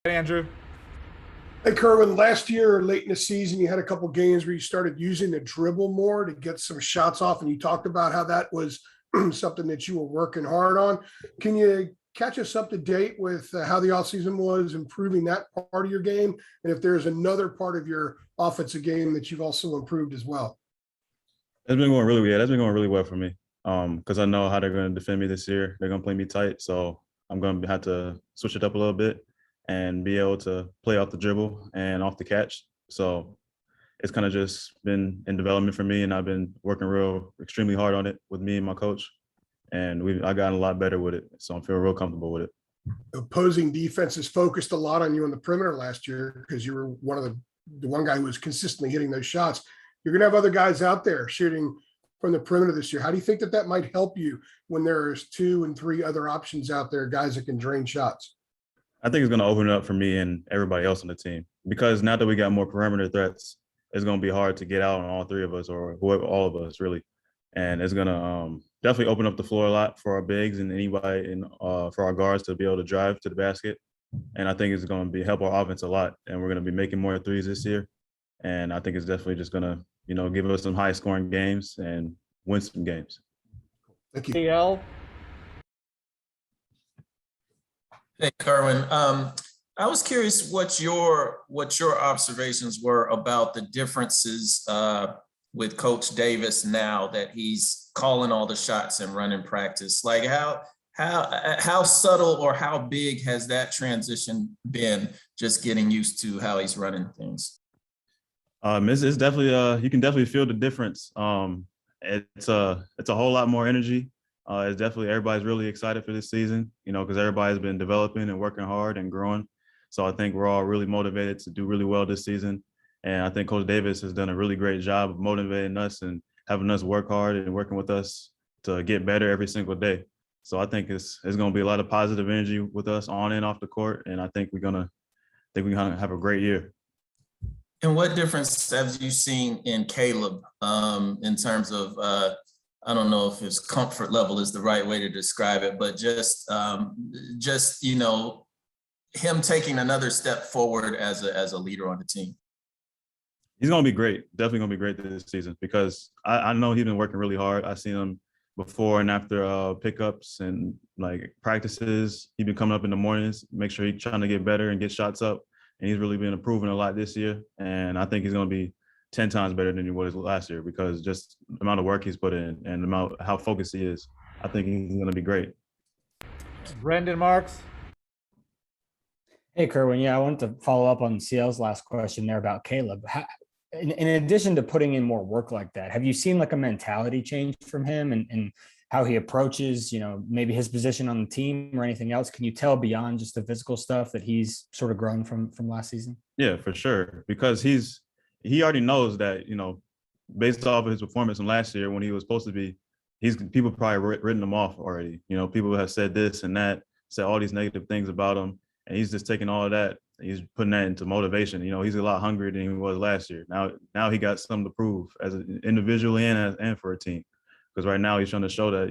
Andrew. Hey, Kerwin, last year, late in the season, you had a couple games where you started using the dribble more to get some shots off, and you talked about how that was something that you were working hard on. Can you catch us up to date with how the offseason was improving that part of your game? And if there's another part of your offensive game that you've also improved as well? That's been going really well for me. Because I know how they're going to defend me this year. They're going to play me tight, so I'm going to have to switch it up a little bit and be able to play off the dribble and off the catch. So it's kind of just been in development for me, and I've been working extremely hard on it with me and my coach, and I gotten a lot better with it. So I'm feeling real comfortable with it. Opposing defenses focused a lot on you on the perimeter last year because you were one of the one guy who was consistently hitting those shots. You're going to have other guys out there shooting from the perimeter this year. How do you think that might help you when there's 2 and 3 other options out there, guys that can drain shots? I think it's going to open it up for me and everybody else on the team, because now that we got more perimeter threats, it's going to be hard to get out on all 3 of us, or whoever, all of us really. And it's going to definitely open up the floor a lot for our bigs and anybody, and for our guards to be able to drive to the basket. And I think it's going to help our offense a lot. And we're going to be making more threes this year. And I think it's definitely just going to, give us some high scoring games and win some games. Thank you. DL. Hey, Kerwin. I was curious what your observations were about the differences with Coach Davis now that he's calling all the shots and running practice. Like how subtle or how big has that transition been, just getting used to how he's running things? It's definitely you can definitely feel the difference. It's a whole lot more energy. It's definitely, everybody's really excited for this season, because everybody's been developing and working hard and growing. So I think we're all really motivated to do really well this season. And I think Coach Davis has done a really great job of motivating us and having us work hard and working with us to get better every single day. So I think it's going to be a lot of positive energy with us on and off the court. And I think we're going to have a great year. And what difference have you seen in Caleb in terms of, I don't know if his comfort level is the right way to describe it, but just him taking another step forward as a leader on the team? He's going to be great. Definitely going to be great this season, because I know he's been working really hard. I've seen him before and after pickups and like practices. He's been coming up in the mornings, make sure he's trying to get better and get shots up. And he's really been improving a lot this year. And I think he's going to be 10 times better than he was last year, because just the amount of work he's put in and the amount how focused he is. I think he's going to be great. Brendan Marks. Hey, Kerwin. Yeah, I wanted to follow up on CL's last question there about Caleb. In addition to putting in more work like that, have you seen like a mentality change from him and how he approaches, maybe his position on the team or anything else? Can you tell beyond just the physical stuff that he's sort of grown from last season? Yeah, for sure. Because he already knows that, based off of his performance from last year when he was supposed to be, people probably written him off already. People have said this and that, said all these negative things about him. And he's just taking all of that. He's putting that into motivation. He's a lot hungrier than he was last year. Now he got something to prove as an individual and for a team. Because right now he's trying to show that,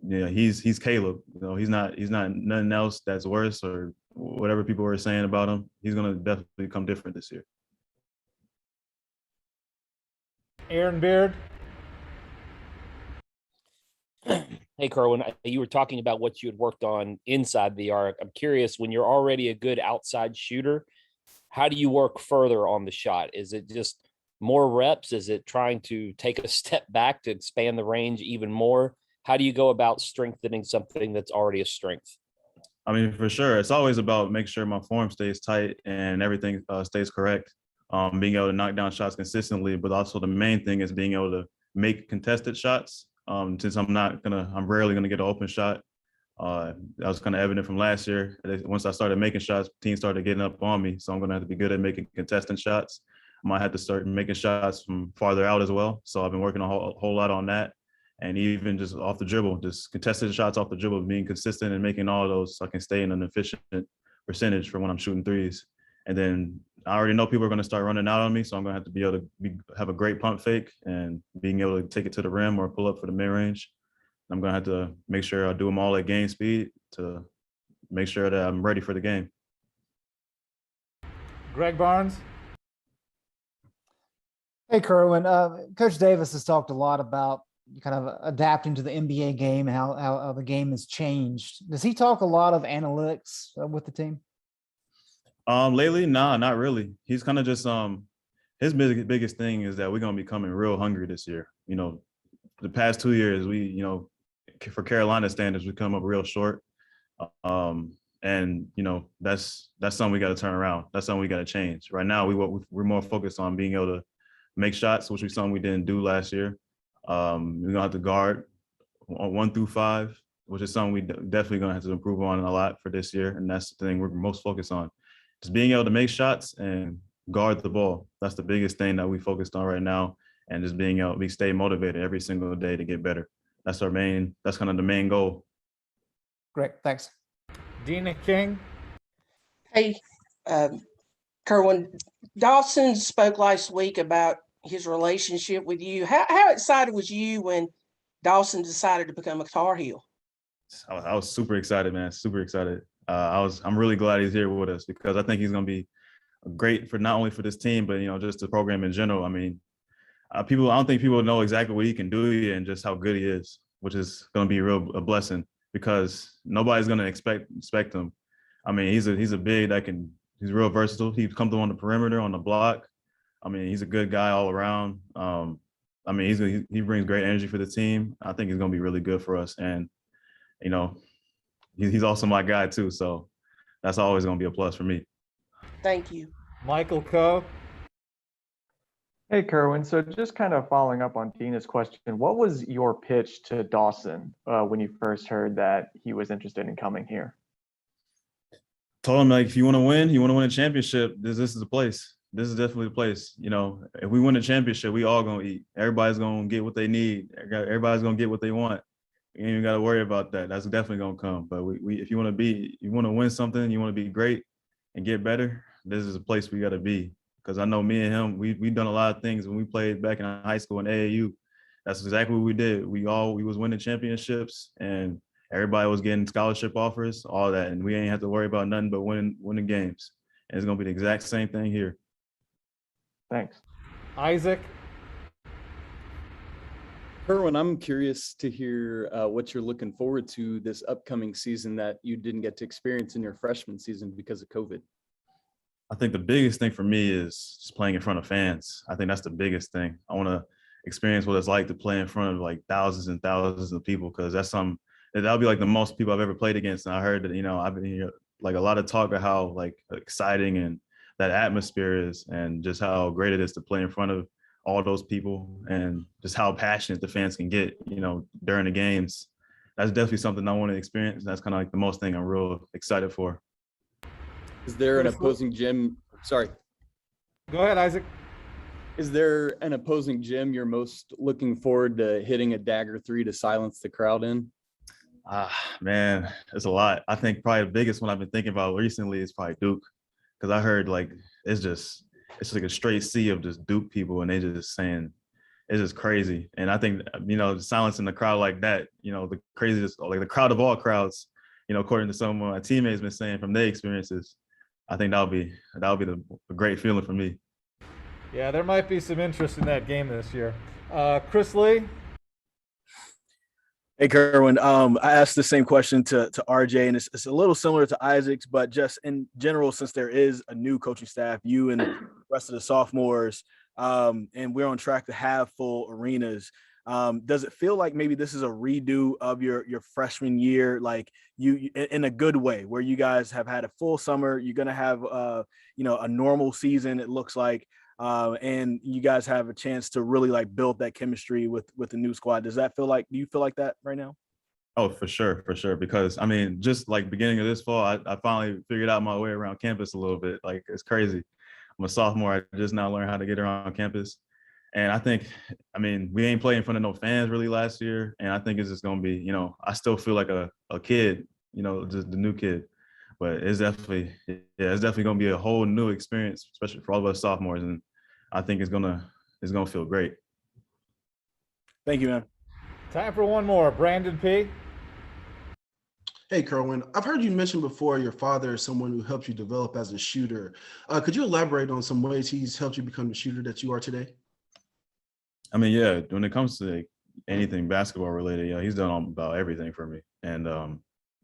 he's Caleb. He's not nothing else that's worse or whatever people were saying about him. He's going to definitely become different this year. Aaron Beard. Hey, Kerwin, you were talking about what you had worked on inside the arc. I'm curious, when you're already a good outside shooter, how do you work further on the shot? Is it just more reps? Is it trying to take a step back to expand the range even more? How do you go about strengthening something that's already a strength? I mean, for sure. It's always about making sure my form stays tight and everything stays correct. Being able to knock down shots consistently, but also the main thing is being able to make contested shots. Since I'm rarely gonna get an open shot. That was kind of evident from last year. Once I started making shots, teams started getting up on me. So I'm gonna have to be good at making contested shots. I might have to start making shots from farther out as well. So I've been working a whole lot on that. And even just off the dribble, just contested shots off the dribble, being consistent and making all of those so I can stay in an efficient percentage for when I'm shooting threes. And then I already know people are going to start running out on me, so I'm going to have to be able to have a great pump fake and being able to take it to the rim or pull up for the mid-range. I'm going to have to make sure I do them all at game speed to make sure that I'm ready for the game. Greg Barnes. Hey, Kerwin. Coach Davis has talked a lot about kind of adapting to the NBA game and how the game has changed. Does he talk a lot of analytics with the team? Lately, nah, not really. He's kind of just his biggest thing is that we're gonna be coming real hungry this year. You know, the past 2 years, for Carolina standards, we come up real short. And that's something we got to turn around. That's something we got to change. Right now, we're more focused on being able to make shots, which was something we didn't do last year. We're gonna have to guard 1 through 5, which is something we definitely gonna have to improve on a lot for this year. And that's the thing we're most focused on, just being able to make shots and guard the ball. That's the biggest thing that we focused on right now, and just being able to stay motivated every single day to get better. That's kind of the main goal. Great, thanks. Dina King. Hey, Kerwin, Dawson spoke last week about his relationship with you. How excited was you when Dawson decided to become a Tar Heel? I was super excited, man. Super excited. I'm really glad he's here with us because I think he's going to be great for not only for this team, but just the program in general. I mean, I don't think people know exactly what he can do yet and just how good he is, which is going to be a blessing because nobody's going to expect him. I mean, he's a big he's real versatile. He comes on the perimeter, on the block. I mean, he's a good guy all around. I mean, he brings great energy for the team. I think he's going to be really good for us. And, he's also my guy too. So that's always going to be a plus for me. Thank you. Michael Coe. Hey, Kerwin. So just kind of following up on Dina's question, what was your pitch to Dawson when you first heard that he was interested in coming here? Told him, like, if you want to win a championship, this is the place. This is definitely the place. If we win a championship, we all going to eat. Everybody's going to get what they need. Everybody's going to get what they want. You ain't even got to worry about that. That's definitely going to come. But if you want to win something, you want to be great and get better, this is a place we got to be. Because I know me and him, we've done a lot of things when we played back in high school in AAU. That's exactly what we did. We was winning championships and everybody was getting scholarship offers, all that. And we ain't have to worry about nothing but winning games. And it's going to be the exact same thing here. Thanks. Isaac. Kerwin, I'm curious to hear what you're looking forward to this upcoming season that you didn't get to experience in your freshman season because of COVID. I think the biggest thing for me is just playing in front of fans. I think that's the biggest thing. I want to experience what it's like to play in front of like thousands and thousands of people because that'll be like the most people I've ever played against. And I heard that, I've been hearing like a lot of talk of how like exciting and that atmosphere is and just how great it is to play in front of all those people and just how passionate the fans can get, during the games. That's definitely something I want to experience. That's kind of like the most thing I'm real excited for. Is there an opposing gym? Sorry. Go ahead, Isaac. Is there an opposing gym you're most looking forward to hitting a dagger 3 to silence the crowd in? Man, it's a lot. I think probably the biggest one I've been thinking about recently is probably Duke. Because I heard like it's like a straight sea of just Duke people and they just saying it's just crazy. And I think, silencing the crowd like that, the craziest, like the crowd of all crowds, according to some of my teammates been saying from their experiences, I think that'll be a great feeling for me. Yeah, there might be some interest in that game this year. Chris Lee. Hey, Kerwin. I asked the same question to RJ, and it's a little similar to Isaac's, but just in general, since there is a new coaching staff, you and the rest of the sophomores, and we're on track to have full arenas. Does it feel like maybe this is a redo of your freshman year, like you in a good way, where you guys have had a full summer, you're going to have, a normal season, it looks like, and you guys have a chance to really like build that chemistry with the new squad. Do you feel like that right now? Oh, for sure. Because I mean, just like beginning of this fall, I finally figured out my way around campus a little bit. Like it's crazy. I'm a sophomore. I just now learned how to get around campus. And I think, we ain't played in front of no fans really last year. And I think it's just going to be, I still feel like a kid, just the new kid. But it's definitely going to be a whole new experience, especially for all of us sophomores. And I think it's going to feel great. Thank you, man. Time for one more. Brandon P. Hey, Kerwin, I've heard you mention before your father is someone who helped you develop as a shooter. Could you elaborate on some ways he's helped you become the shooter that you are today? I mean, yeah, when it comes to like anything basketball related, yeah, he's done about everything for me. And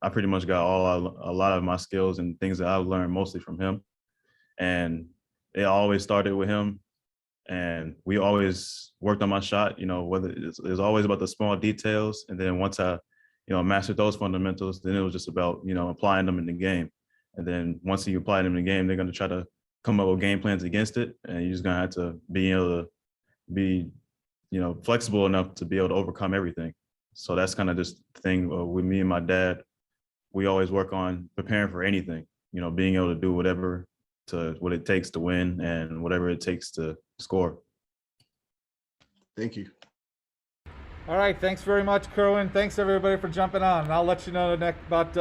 I pretty much got a lot of my skills and things that I've learned mostly from him. And it always started with him. And we always worked on my shot, whether it's always about the small details. And then once I, mastered those fundamentals, then it was just about, applying them in the game. And then once you apply them in the game, they're going to try to come up with game plans against it. And you're just going to have to be able to be, flexible enough to be able to overcome everything. So that's kind of just the thing with me and my dad. We always work on preparing for anything, being able to do what it takes to win and whatever it takes to score. Thank you. All right. Thanks very much, Kerwin. Thanks everybody for jumping on. And I'll let you know about